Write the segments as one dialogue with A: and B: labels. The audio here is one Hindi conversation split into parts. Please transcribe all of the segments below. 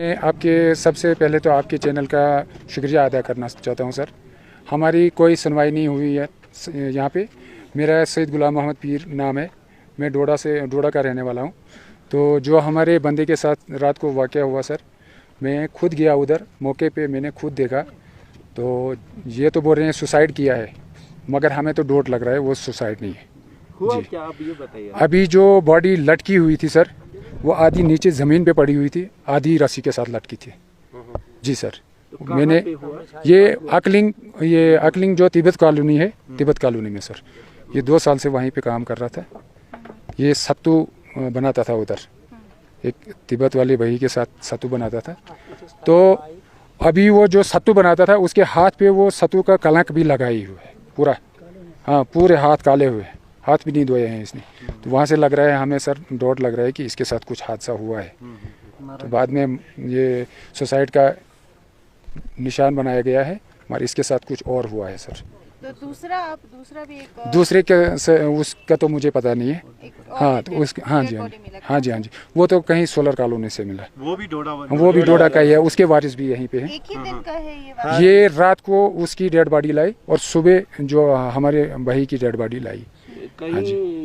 A: मैं आपके सबसे पहले तो आपके चैनल का शुक्रिया अदा करना चाहता हूं सर। हमारी कोई सुनवाई नहीं हुई है यहाँ पे। मेरा सैयद गुलाम मोहम्मद पीर नाम है। मैं डोडा का रहने वाला हूं। तो जो हमारे बंदे के साथ रात को वाक़या हुआ सर, मैं खुद गया उधर मौके पे, मैंने खुद देखा। तो ये तो बोल रहे हैं सुसाइड किया है, मगर हमें तो डोट लग रहा है वो सुसाइड नहीं है।
B: हुआ
A: जी
B: क्या, आप ये बताइए।
A: अभी जो बॉडी लटकी हुई थी सर, वो आधी नीचे ज़मीन पे पड़ी हुई थी, आधी रस्सी के साथ लटकी थी। जी सर।
B: तो
A: मैंने ये अकलिंग जो तिब्बत कॉलोनी है, तिब्बत कॉलोनी में सर, ये 2 साल से वहीं पे काम कर रहा था। ये सत्तू बनाता था उधर, एक तिब्बत वाले भाई के साथ सत्तू बनाता था। तो अभी वो जो सत्तू बनाता था उसके हाथ पे वो सत्तू का कलंक भी लगाई हुआ है पूरा। हाँ, पूरे हाथ काले हुए हैं, हाथ भी नहीं धोए हैं इसने। तो वहाँ से लग रहा है हमें सर, डाउट लग रहा है कि इसके साथ कुछ हादसा हुआ है। तो बाद में ये सुसाइड का निशान बनाया गया है, मगर इसके साथ कुछ और हुआ है सर।
C: तो दूसरा भी एक
A: दूसरे के उसका तो मुझे पता नहीं है। हाँ, तो उसके हाँ जी, हाँ जी, वो तो कहीं सोलर कॉलोनी से मिला।
B: वो भी डोडा
A: का ही है, उसके वारिस भी यहीं पे है।
C: एक ही दिन का है ये वाक़या?
A: ये रात को उसकी डेड बॉडी लाई और सुबह जो हमारे भाई की डेड बॉडी लाई।
B: कहीं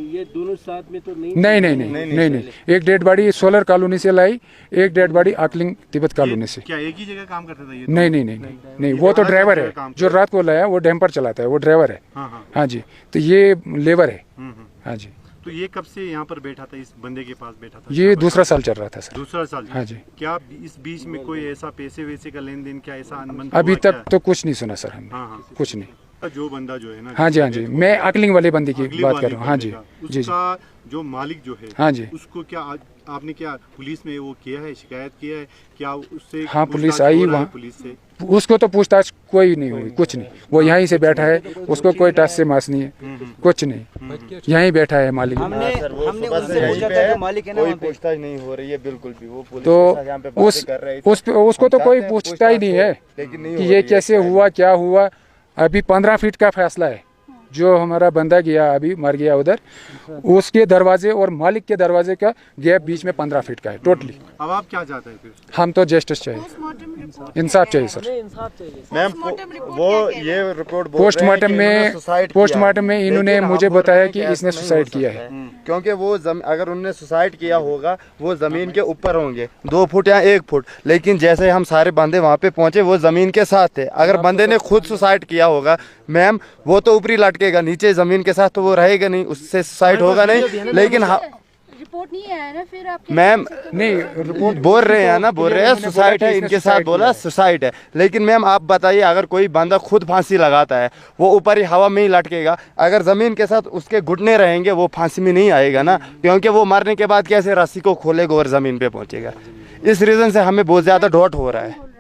B: ये दोनों साथ में तो नहीं?
A: नहीं। एक डेड बॉडी सोलर कॉलोनी से लाई, एक डेड बॉडी अकलिंग तिब्बत कॉलोनी से।
B: क्या एक ही जगह काम करता था ये?
A: नहीं, वो तो ड्राइवर है जो रात को लाया, वो डैम्पर चलाता है, वो ड्राइवर है। हाँ जी, तो ये लेबर है। हाँ जी।
B: तो ये कब से यहाँ पर बैठा था, इस बंदे के पास बैठा था?
A: ये दूसरा साल चल रहा था सर।
B: दूसरा साल?
A: हाँ जी।
B: क्या इस बीच में कोई ऐसा पैसे वैसे का लेन देन, क्या ऐसा अनबन
A: अभी तक तो कुछ नहीं सुना सर हमने।
B: हाँ,
A: कुछ नहीं।
B: जो बंदा जो है ना,
A: हाँ जी, मैं अकलिंग वाले बंदे की बात कर रहा हूँ। हाँ जी,
B: उसका जो मालिक जो है,
A: हाँ जी,
B: उसको क्या आपने क्या पुलिस में वो किया है, शिकायत किया है क्या उससे?
A: हाँ, पुलिस आई वहाँ।
B: पुलिस से
A: उसको तो पूछताछ कोई नहीं हुई, कुछ नहीं। वो यहीं से बैठा है, उसको कोई टच से मास नहीं है, कुछ नहीं। यहीं बैठा है मालिक।
D: हमने उससे पूछा था कि मालिक है ना, कोई पूछताछ नहीं हो रही है बिल्कुल भी। वो पुलिस
A: तो
D: के साथ यहाँ पे बातें कर रहे थे।
A: उसको तो कोई पूछता ही नहीं है कि ये कैसे हुआ, क्या हुआ। अभी 15 फीट का फैसला है। जो हमारा बंदा गया, अभी मर गया उधर, उसके दरवाजे और मालिक के दरवाजे का गैप बीच में 15 फीट का है टोटली।
B: अब आप क्या चाहते हैं फिर?
A: हम तो जस्टिस चाहिए, इंसाफ चाहिए सर।
D: मैम वो ये रिपोर्ट
A: पोस्टमार्टम में इन्होंने मुझे बताया कि इसने सुसाइड किया है।
D: क्योंकि वो अगर उन्होंने सुसाइड किया होगा वो जमीन के ऊपर होंगे 2 फुट या 1 फुट, लेकिन जैसे हम सारे बंदे वहाँ पे पहुंचे वो जमीन के साथ थे। अगर बंदे ने खुद सुसाइड किया होगा मैम, वो तो ऊपरी लटकेगा, नीचे जमीन के साथ तो वो रहेगा नहीं, उससे सुसाइड होगा नहीं। लेकिन
C: रिपोर्ट नहीं आया ना फिर आप?
D: मैम नहीं, रिपोर्ट बोल रहे हैं सुसाइड है, इनके साथ बोला सुसाइड है। लेकिन मैम आप बताइए, अगर कोई बंदा खुद फांसी लगाता है वो ऊपर ही हवा में ही लटकेगा, अगर जमीन के साथ उसके घुटने रहेंगे वो फांसी में नहीं आएगा ना, क्योंकि वो मरने के बाद कैसे रस्सी को खोलेगा और जमीन पे पहुंचेगा। इस रीजन से हमें बहुत ज्यादा डाउट हो रहा है।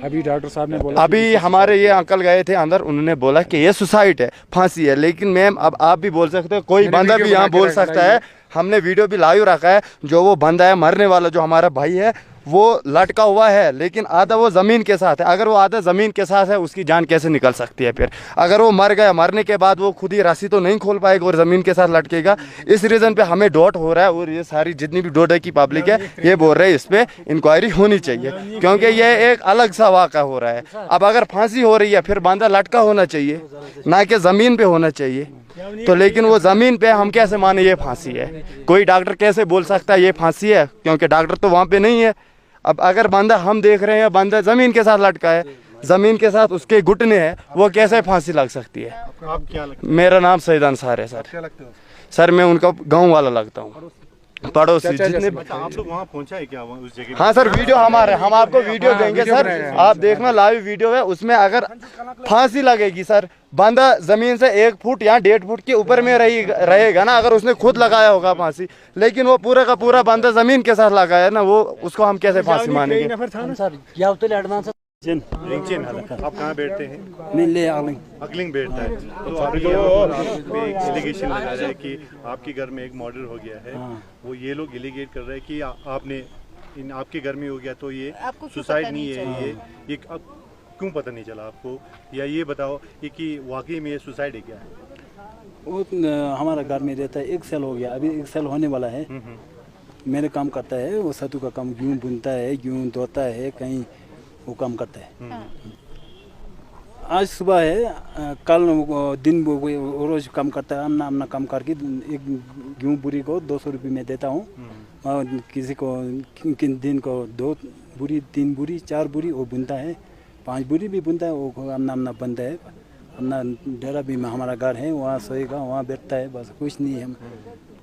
A: अभी डॉक्टर साहब ने बोला,
D: अभी हमारे ये अंकल गए थे अंदर, उन्होंने बोला कि ये सुसाइड है, फांसी है। लेकिन मैम अब आप भी बोल सकते हो, कोई बंदा भी यहाँ बोल सकता है। हमने वीडियो भी लाइव रखा है, जो वो बंदा है मरने वाला, जो हमारा भाई है, वो लटका हुआ है, लेकिन आधा वो ज़मीन के साथ है। अगर वो आधा ज़मीन के साथ है, उसकी जान कैसे निकल सकती है फिर? अगर वो मर गया, मरने के बाद वो खुद ही रस्सी तो नहीं खोल पाएगा और ज़मीन के साथ लटकेगा। इस रीज़न पे हमें डाउट हो रहा है, और ये सारी जितनी भी डोडा की पब्लिक है ये बोल रहे हैं इस पर इंक्वायरी होनी चाहिए, क्योंकि ये एक अलग सा वाक़ा हो रहा है। अब अगर फांसी हो रही है फिर बंदा लटका होना चाहिए, ना कि ज़मीन पर होना चाहिए। तो लेकिन वो ज़मीन पे हम कैसे माने ये फांसी है? कोई डॉक्टर कैसे बोल सकता है ये फांसी है, क्योंकि डॉक्टर तो वहाँ पे नहीं है। अब अगर बंदा हम देख रहे हैं बंदा ज़मीन के साथ लटका है, ज़मीन के साथ उसके घुटने हैं, वो कैसे फांसी लग सकती है?
B: आप क्या लगता है?
D: मेरा नाम सैयद अंसार है सर।
B: क्या लगता है?
D: सर मैं उनका गाँव वाला लगता हूँ, पड़ोसी जितने।
B: आप लोग वहाँ पहुँचा है क्या उस जगह?
D: हाँ सर, वीडियो हमारे, हम आपको वीडियो देंगे सर, आप देखना, लाइव वीडियो है। उसमें अगर फांसी लगेगी सर, बंदा जमीन से 1 फुट या 1.5 फुट के ऊपर में रहेगा ना, अगर उसने खुद लगाया होगा फांसी। लेकिन वो पूरा का पूरा बंदा जमीन के साथ लगाया ना, वो उसको हम कैसे फांसी मानेंगे?
B: आप कहाँ बैठते हैं? अकलिंग बैठता है। तो अभी एक एलिगेशन लगा रहा है कि आपके घर में एक मर्डर हो गया है। वो ये लोग एलिगेट कर रहे हैं कि आपने आपके घर में हो गया, तो ये सुसाइड नहीं है, ये क्यों पता नहीं चला आपको? या ये बताओ कि वाकई में ये सुसाइड है क्या है?
E: वो हमारा घर में रहता है, 1 साल हो गया, अभी 1 साल होने वाला है। मेरे काम करता है, वो सत्तू का काम गेहूँ बुनता है, गेहूँ धोता है, कहीं वो काम करता है।
C: हाँ।
E: आज सुबह है, कल दिन वो रोज काम करता है, अपना अपना काम करके एक गेहूँ बुरी को 200 रुपये में देता हूँ। और किसी को किन दिन को 2 बुरी 3 बुरी 4 बुरी वो बुनता है, 5 बुरी भी बुनता है। वो अपना अपना बनता है, अपना डेरा भी हमारा घर है, वहाँ सोएगा, वहाँ बैठता है, बस कुछ नहीं है।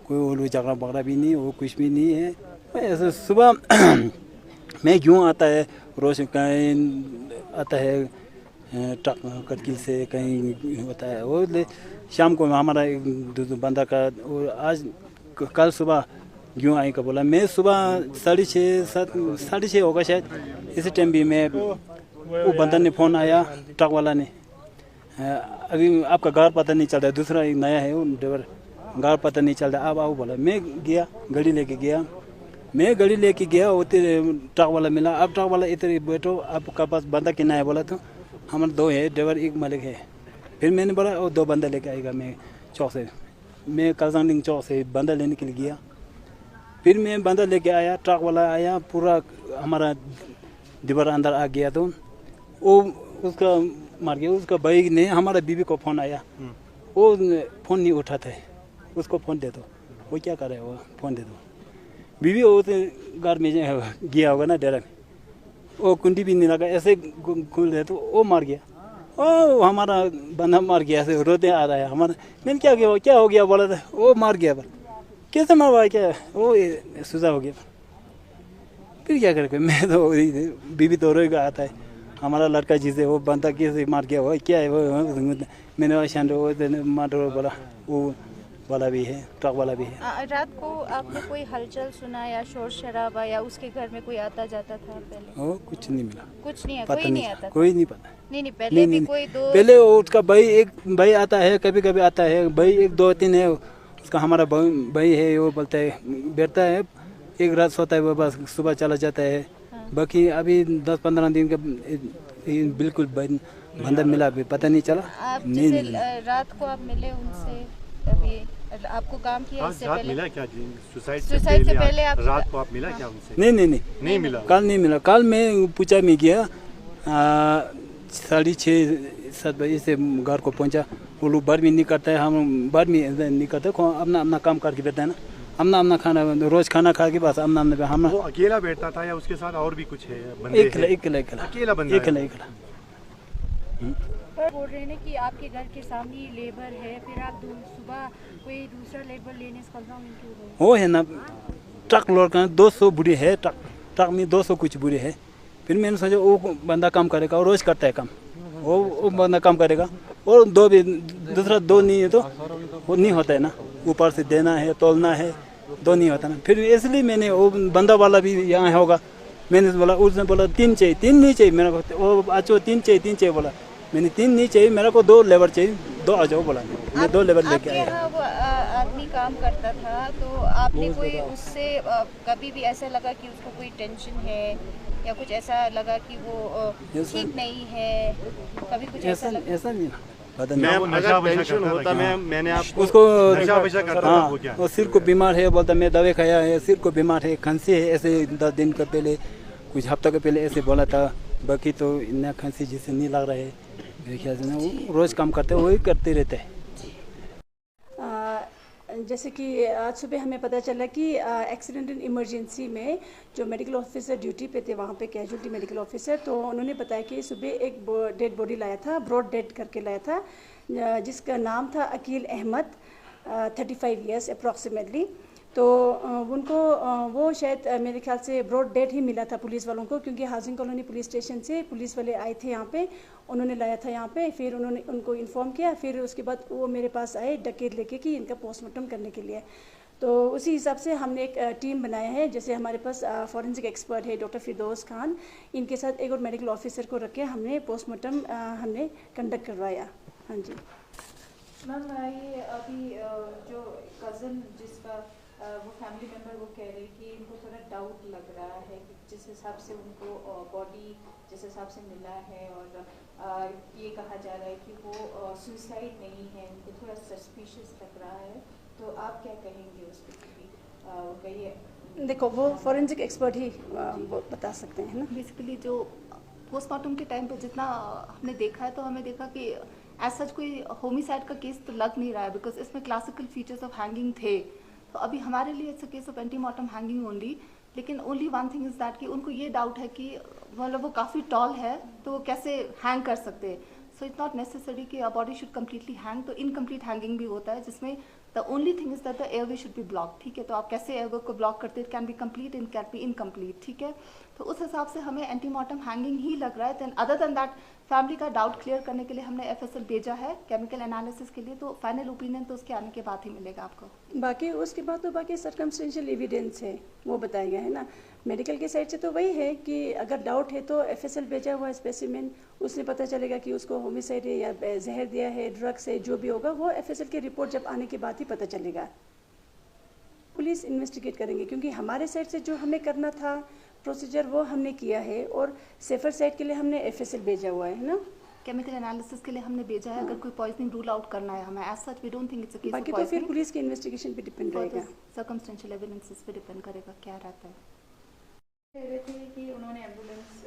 E: कोई उल्लू झगड़ा पकड़ा भी नहीं, वो कुछ भी नहीं है। ऐसे सुबह मैं गेहूँ आता है, रोज कहीं आता है ट्रक कटकी से, कहीं होता है वो शाम को हमारा एक बंदा का। और आज कल सुबह गेहूँ आई का बोला, मैं सुबह 6:30 होगा शायद, इसी टाइम भी मैं वो बंदा ने फ़ोन आया, ट्रक वाला ने, अभी आपका घर पता नहीं चल रहा है, दूसरा एक नया है वो ड्राइवर, घर पता नहीं चल रहा, अब आओ बोला। मैं गया, गाड़ी लेके गया, मैं गाड़ी लेके गया, वो ट्रक वाला मिला। अब ट्रक वाला इधर बैठो, आपका पास बंदा कितना है बोला, तो हमारे 2 है, ड्राइवर एक मालिक है। फिर मैंने बोला वो 2 बंदा लेके आएगा। मैं चौक से, मैं कलसांडिंग चौक से बंदा लेने के लिए गया। फिर मैं बंदा लेके आया, ट्रक वाला आया, पूरा हमारा दीवार अंदर आ गया, तो वो उसका मार गया। उसका भाई ने, हमारा बीबी को फ़ोन आया, वो फ़ोन नहीं उठाता है, उसको फ़ोन दे दो। वो क्या कर रहा है, वो फ़ोन दे दो। बीबी वो घर में गया होगा ना डेरा में, वो कुंडी भी नहीं लगा, ऐसे खुल रहे तो वो मार गया। ओ हमारा बंदा मार गया, ऐसे रोते आ रहा है हमारा। मैंने क्या हो गया बोला था, वो मार गया। पर कैसे मारवा, क्या वो सुजा हो गया। फिर क्या करके मैं तो बीबी तो रोएगा आता है, हमारा लड़का जिसे वो बंदा कैसे मार गया, वो क्या है वो। मैंने वो मार बोला, वो वाला भी है, ट्रक वाला भी है।
C: रात को आपने कोई हलचल सुना या शोर शराबा, या उसके घर में कोई आता जाता था पहले?
E: वो कुछ नहीं मिला,
C: कुछ नहीं है,
E: पता
C: कोई नहीं आता था?
E: कोई नहीं पता।
C: नहीं, पहले भी कोई
E: पहले उसका भाई, एक भाई आता है, कभी कभी आता है भाई, 1 2 3 है उसका, हमारा भाई है, वो बोलता है बैठता है, एक रात सोता है, वो बस सुबह चला जाता है। बाकी अभी 10-15 दिन का बिल्कुल बंदा मिला, अभी पता नहीं चला।
C: आप जैसे रात को आप मिले उनसे, अभी आपको काम किया इससे
B: रात
C: पहले?
B: मिला क्या जी? सुसाइड
C: से पहले आप
B: रात को आप मिला क्या उनसे?
E: नहीं
B: मिला।
E: कल नहीं मिला। कल मैं पूछा में गया, 6:30-7 बजे से घर को पहुंचा। वो लोग बार में नहीं करता है, हम बार में नहीं करते, अपना अपना काम करके बैठता है ना, अपना अपना खाना, रोज खाना खा के बस अपना अपना। हम
B: वो अकेला बैठता था या उसके साथ और भी कुछ है? बंदे अकेला बंदा
E: अकेला।
C: बोल रहे हैं कि आपके घर के सामने ही लेबर है, फिर आप सुबह कोई दूसरा लेबर लेने
E: वो है ना, ट्रक लोड का 200 बुरी है, ट्रक में 200 कुछ बुरी है। फिर मैंने सोचा वो बंदा काम करेगा, वो रोज करता है काम, वो बंदा काम करेगा, और दूसरा 2 नहीं है तो वो नहीं होता है ना, ऊपर से देना है, तोलना है, 2 नहीं होता ना। फिर इसलिए मैंने वो बंदा वाला भी यहाँ होगा, मैंने बोला, उसने बोला 3 चाहिए, 3 नहीं चाहिए मेरे को, वो अच्छो 3 चाहिए बोला। मैंने 3 नहीं चाहिए, मेरे को 2 लेबर चाहिए, 2 आ जाओ बोला। मैं 2 लेबर लेके आया।
C: वो आदमी काम करता था, तो आपने कोई उससे कभी भी ऐसा लगा कि उसको कोई टेंशन है, या कुछ ऐसा लगा कि वो ठीक नहीं है, कभी कुछ ऐसा
E: नहीं पता
D: मैं
E: नहीं।
D: अगर टेंशन होता, मैंने आपको
E: उसको
B: नशा करता था वो क्या?
E: वो सिर को बीमार है, बोलता मैं दवाई खाया है, सिर को बीमार है, खांसी है, ऐसे 10 दिन का पहले, कुछ हफ्ता के पहले ऐसे बोला था। बाकी तो इतना खांसी जिससे नहीं लग रहा है, मेरे ख्याल से ना वो रोज़ काम करते हैं, वही करते रहते हैं।
F: जैसे कि आज सुबह हमें पता चला कि एक्सीडेंट एंड इमरजेंसी में जो मेडिकल ऑफिसर ड्यूटी पे थे, वहाँ पे कैजुअल्टी मेडिकल ऑफिसर, तो उन्होंने बताया कि सुबह एक डेड बॉडी लाया था, ब्रॉड डेड करके लाया था, जिसका नाम था अकील अहमद, 35 ईयर्स अप्रॉक्सीमेटली। तो उनको वो शायद मेरे ख्याल से ब्रॉड डेड ही मिला था पुलिस वालों को, क्योंकि हाउसिंग कॉलोनी पुलिस स्टेशन से पुलिस वाले आए थे यहाँ पे, उन्होंने लाया था यहाँ पे, फिर उन्होंने उनको इन्फॉर्म किया, फिर उसके बाद वो मेरे पास आए डकैत लेके कि इनका पोस्टमार्टम करने के लिए। तो उसी हिसाब से हमने एक टीम बनाया है, जैसे हमारे पास फॉरेंसिक एक्सपर्ट है डॉक्टर फिरदौस खान, इनके साथ एक और मेडिकल ऑफिसर को रख के हमने पोस्टमार्टम हमने कंडक्ट करवाया। हाँ जी
C: मैम, ये अभी जो कज़न जिसका वो फैमिली मेम्बर वो कह रहे कि इनको थोड़ा डाउट लग रहा है कि जिस हिसाब से उनको बॉडी जिस हिसाब से मिला है, और ये कहा जा रहा है कि वो सुसाइड नहीं है, उनको थोड़ा सस्पिशियस लग रहा है, तो आप क्या कहेंगे उस पर? उनका ये
F: देखो वो फॉरेंसिक एक्सपर्ट ही वो बता सकते हैं ना।
G: बेसिकली जो पोस्टमार्टम के टाइम पे जितना हमने देखा है तो हमें देखा कि ऐसा कोई होमिसाइड का केस तो लग नहीं रहा है, बिकॉज इसमें क्लासिकल फीचर्स ऑफ हैंगिंग थे। तो अभी हमारे लिए it's a case of antemortem hanging only. लेकिन only one thing is that कि उनको ये डाउट है कि मतलब वो काफ़ी टॉल है तो वो कैसे हैंग कर सकते हैं। सो इट्स नॉट नेसेसरी कि बॉडी शुड कम्प्लीटली हैंग, तो इनकम्प्लीट हैंगिंग भी होता है जिसमें the only thing is that the airway should be block. ठीक है, तो आप कैसे एयरवे को ब्लॉक करते हैं, it can be complete in can be incomplete. ठीक है, तो उस हिसाब से हमें एंटीमॉर्टम हैंगिंग ही लग रहा है। Then other than that family का डाउट क्लियर करने के लिए हमने एफएसएल भेजा है केमिकल एनालिसिस के लिए, तो फाइनल ओपिनियन तो उसके आने के बाद ही मिलेगा आपको।
F: बाकी उसके बाद तो बाकी सर्कमस्टेंशियल एविडेंस है वो बताएगा, है ना। मेडिकल के साइड से तो वही है कि अगर डाउट है तो एफएसएल भेजा हुआ स्पेसिमेन, उससे पता चलेगा कि उसको होमिसाइड है या जहर दिया है, ड्रग्स है, जो भी होगा वो एफएसएल की रिपोर्ट जब आने के बाद ही पता चलेगा। पुलिस इन्वेस्टिगेट करेंगे क्योंकि हमारे साइड से जो हमें करना था प्रोसीजर वो हमने किया है, और सेफर साइड के लिए हमने एफएसएल भेजा हुआ है ना।
G: केमिकल एनालिसिस के लिए हमने भेजा है, अगर कोई पॉइजनिंग रूल आउट करना है हमें। As such we don't think it's a case of
F: बाकी तो फिर पुलिस के इन्वेस्टिगेशन पे डिपेंड रहेगा,
G: सर्कमस्टेंशियल एविडेंसेस पे डिपेंड करेगा क्या रहता है।
C: कह रहे थे कि उन्होंने एम्बुलेंस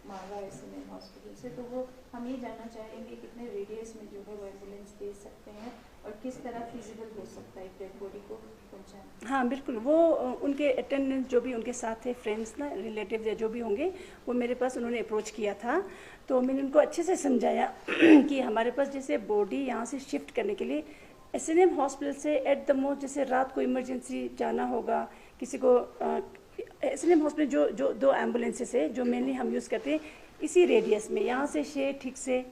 C: मांगा इसमें हॉस्पिटल से, तो वो हम ये जानना चाहेंगे कितने रेडियस में जो है वो एम्बुलेंस दे सकते हैं और किस तरह फिजिबल हो सकता है डेड बॉडी को पहुंचाना।
F: हाँ बिल्कुल, वो उनके अटेंडेंस जो भी उनके साथ थे, फ्रेंड्स ना, रिलेटिव या जो भी होंगे, वो मेरे पास उन्होंने अप्रोच किया था। तो मैंने उनको अच्छे से समझाया कि हमारे पास जैसे बॉडी यहाँ से शिफ्ट करने के लिए एसएनएम हॉस्पिटल से एट द मोस्ट जैसे रात को इमरजेंसी जाना होगा किसी को, एसएनएम हॉस्पिटल जो दो एम्बुलेंसेस है जो मेनली हम यूज़ करते हैं इसी रेडियस में, यहाँ से शे ठीक से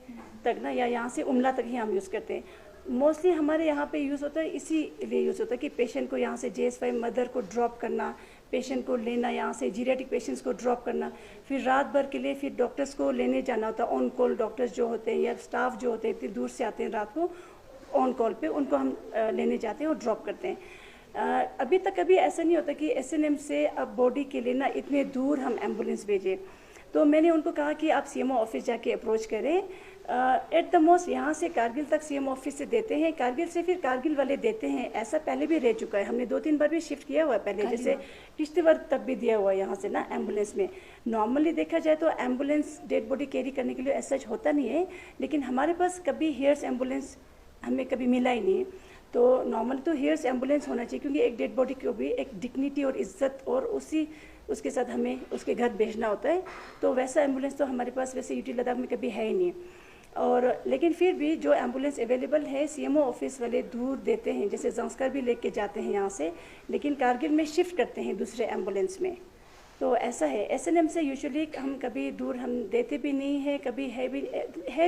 F: तक ना, या यहाँ से उमला तक ही हम यूज़ करते हैं। मोस्टली हमारे यहाँ पे यूज़ होता है, इसीलिए यूज़ होता है कि पेशेंट को यहाँ से JS5 मदर को ड्रॉप करना, पेशेंट को लेना, यहाँ से जीरियाट्रिक पेशेंट्स को ड्रॉप करना, फिर रात भर के लिए फिर डॉक्टर्स को लेने जाना होता है। ऑन कॉल डॉक्टर्स जो होते हैं या स्टाफ जो होते हैं इतनी दूर से आते हैं रात को ऑन कॉल पे, उनको हम लेने जाते हैं और ड्रॉप करते हैं। अभी तक कभी ऐसा नहीं होता कि एसएनएम से अब बॉडी के लिए ना इतने दूर हम एम्बुलेंस भेजें। तो मैंने उनको कहा कि आप सीएमओ ऑफिस जाके अप्रोच करें। एट द मोस्ट यहाँ से कारगिल तक सीएमओ ऑफिस से देते हैं, कारगिल से फिर कारगिल वाले देते हैं। ऐसा पहले भी रह चुका है, हमने 2-3 बार भी शिफ्ट किया हुआ है पहले, जैसे किश्तवाड़ तक भी दिया हुआ है यहाँ से ना एम्बुलेंस में। नॉर्मली देखा जाए तो एम्बुलेंस डेड बॉडी कैरी करने के लिए ऐसा होता नहीं है, लेकिन हमारे पास कभी हेयर्स एम्बुलेंस हमें कभी मिला ही नहीं है। तो नॉर्मल तो हेयर्स एम्बुलेंस होना चाहिए, क्योंकि एक डेड बॉडी को भी एक डिग्निटी और इज्जत और उसके साथ हमें उसके घर भेजना होता है। तो वैसा एम्बुलेंस तो हमारे पास वैसे यूटी लद्दाख में कभी है ही नहीं। और लेकिन फिर भी जो एम्बुलेंस अवेलेबल है सीएमओ ऑफिस वाले दूर देते हैं, जैसे जंस्कर भी लेके जाते हैं यहाँ से, लेकिन कारगिल में शिफ्ट करते हैं दूसरे एम्बुलेंस में। तो ऐसा है, एसएनएम से यूजुअली हम कभी दूर हम देते भी नहीं है, कभी है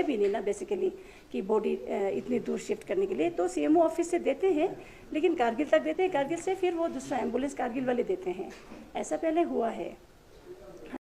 F: भी नहीं ना बेसिकली कि बॉडी इतनी दूर शिफ्ट करने के लिए। तो सीएमओ ऑफिस से देते हैं, लेकिन कारगिल तक देते हैं, कारगिल से फिर वो दूसरा एम्बुलेंस कारगिल वाले देते हैं। ऐसा पहले हुआ है।